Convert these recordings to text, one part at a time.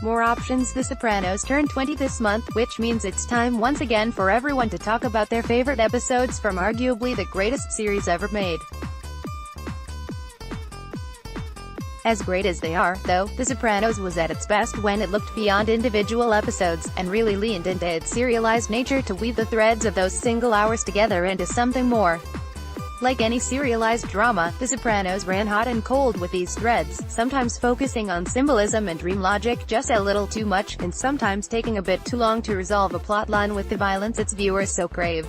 More Options The Sopranos turned 20 this month, which means it's time once again for everyone to talk about their favorite episodes from arguably the greatest series ever made. As great as they are, though, The Sopranos was at its best when it looked beyond individual episodes, and really leaned into its serialized nature to weave the threads of those single hours together into something more. Like any serialized drama, The Sopranos ran hot and cold with these threads, sometimes focusing on symbolism and dream logic just a little too much, and sometimes taking a bit too long to resolve a plotline with the violence its viewers so craved.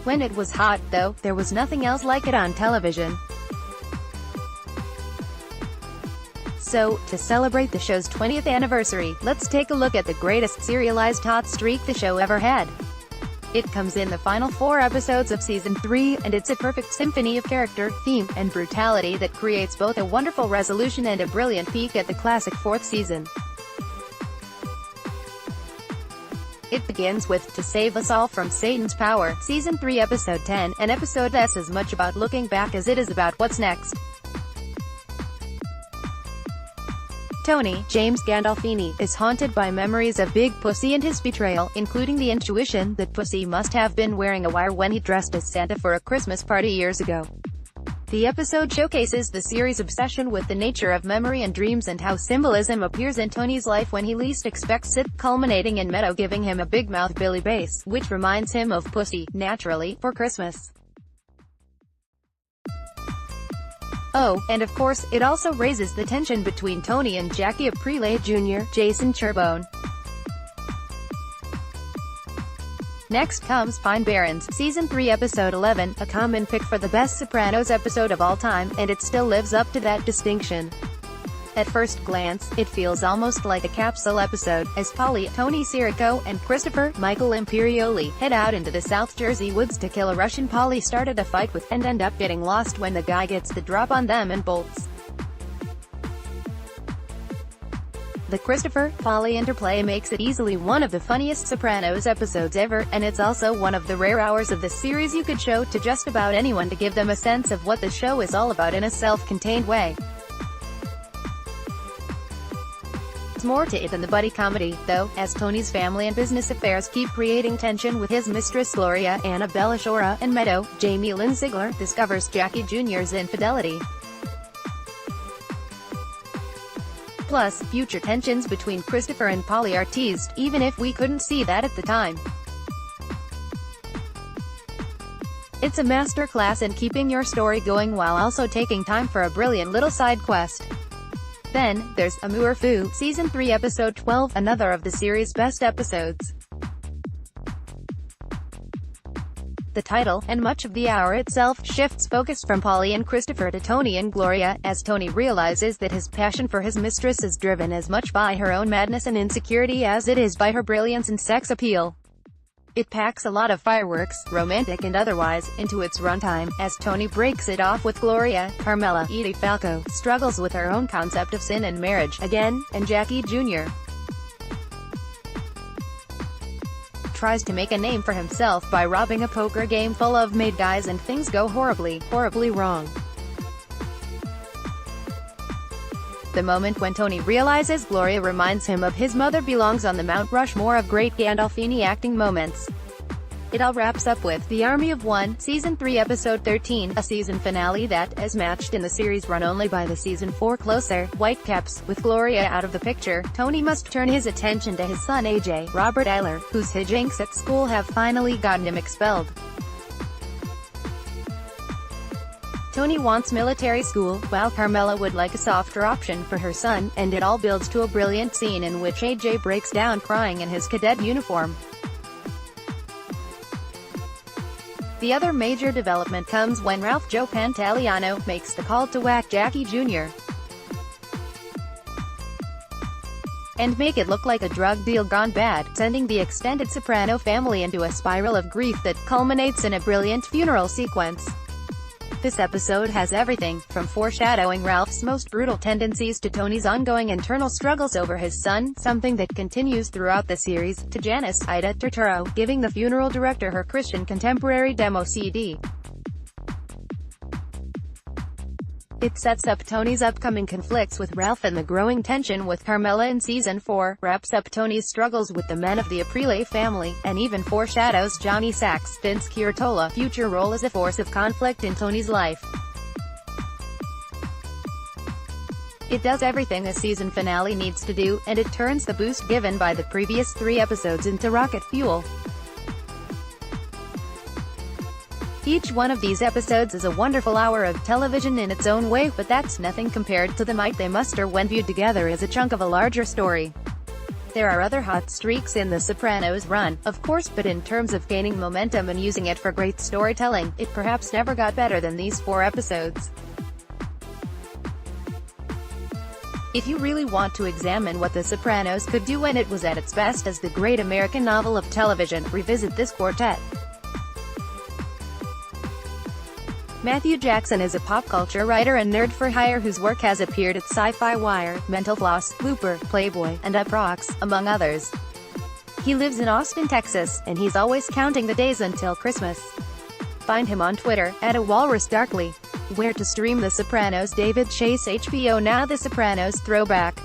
When it was hot, though, there was nothing else like it on television. So, to celebrate the show's 20th anniversary, let's take a look at the greatest serialized hot streak the show ever had. It comes in the final 4 episodes of Season 3, and it's a perfect symphony of character, theme, and brutality that creates both a wonderful resolution and a brilliant peek at the classic 4th season. It begins with To Save Us All from Satan's Power, Season 3 Episode 10, an episode that's as much about looking back as it is about what's next. Tony, James Gandolfini, is haunted by memories of Big Pussy and his betrayal, including the intuition that Pussy must have been wearing a wire when he dressed as Santa for a Christmas party years ago. The episode showcases the series' obsession with the nature of memory and dreams and how symbolism appears in Tony's life when he least expects it, culminating in Meadow giving him a big mouth Billy bass, which reminds him of Pussy, naturally, for Christmas. Oh, and of course, it also raises the tension between Tony and Jackie Aprile Jr., Jason Cherbone. Next comes Pine Barrens, Season 3 Episode 11, a common pick for the best Sopranos episode of all time, and it still lives up to that distinction. At first glance, it feels almost like a capsule episode, as Paulie, Tony Sirico, and Christopher, Michael Imperioli, head out into the South Jersey woods to kill a Russian Paulie started a fight with, and end up getting lost when the guy gets the drop on them and bolts. The Christopher-Paulie interplay makes it easily one of the funniest Sopranos episodes ever, and it's also one of the rare hours of the series you could show to just about anyone to give them a sense of what the show is all about in a self-contained way. There's more to it than the buddy comedy, though, as Tony's family and business affairs keep creating tension with his mistress Gloria, Annabella Shora, and Meadow. Jamie Lynn Sigler discovers Jackie Jr.'s infidelity. Plus, future tensions between Christopher and Paulie are teased, even if we couldn't see that at the time. It's a masterclass in keeping your story going while also taking time for a brilliant little side quest. Then, there's Amour Fou, Season 3 Episode 12, another of the series' best episodes. The title, and much of the hour itself, shifts focus from Paulie and Christopher to Tony and Gloria, as Tony realizes that his passion for his mistress is driven as much by her own madness and insecurity as it is by her brilliance and sex appeal. It packs a lot of fireworks, romantic and otherwise, into its runtime, as Tony breaks it off with Gloria. Carmela, Edie Falco, struggles with her own concept of sin and marriage, again, and Jackie Jr. tries to make a name for himself by robbing a poker game full of made guys, and things go horribly, horribly wrong. The moment when Tony realizes Gloria reminds him of his mother belongs on the Mount Rushmore of great Gandolfini acting moments. It all wraps up with The Army of One, Season 3 Episode 13, a season finale that, as matched in the series run only by the Season 4 closer, Whitecaps. With Gloria out of the picture, Tony must turn his attention to his son AJ, Robert Eiler, whose hijinks at school have finally gotten him expelled. Tony wants military school, while Carmela would like a softer option for her son, and it all builds to a brilliant scene in which AJ breaks down crying in his cadet uniform. The other major development comes when Ralph Joe Pantaliano makes the call to whack Jackie Jr. and make it look like a drug deal gone bad, sending the extended Soprano family into a spiral of grief that culminates in a brilliant funeral sequence. This episode has everything, from foreshadowing Ralph's most brutal tendencies to Tony's ongoing internal struggles over his son, something that continues throughout the series, to Janice, Ida Turturro, giving the funeral director her Christian contemporary demo CD. It sets up Tony's upcoming conflicts with Ralph and the growing tension with Carmela in Season 4, wraps up Tony's struggles with the men of the Aprile family, and even foreshadows Johnny Sack's, Vince Chiarotola's, future role as a force of conflict in Tony's life. It does everything a season finale needs to do, and it turns the boost given by the previous 3 episodes into rocket fuel. Each one of these episodes is a wonderful hour of television in its own way, but that's nothing compared to the might they muster when viewed together as a chunk of a larger story. There are other hot streaks in The Sopranos' run, of course, but in terms of gaining momentum and using it for great storytelling, it perhaps never got better than these 4 episodes. If you really want to examine what The Sopranos could do when it was at its best as the great American novel of television, revisit this quartet. Matthew Jackson is a pop culture writer and nerd for hire whose work has appeared at Sci-Fi Wire, Mental Floss, Looper, Playboy, and Uproxx, among others. He lives in Austin, Texas, and he's always counting the days until Christmas. Find him on Twitter, @AWalrusDarkly. Where to stream The Sopranos? David Chase HBO Now The Sopranos Throwback.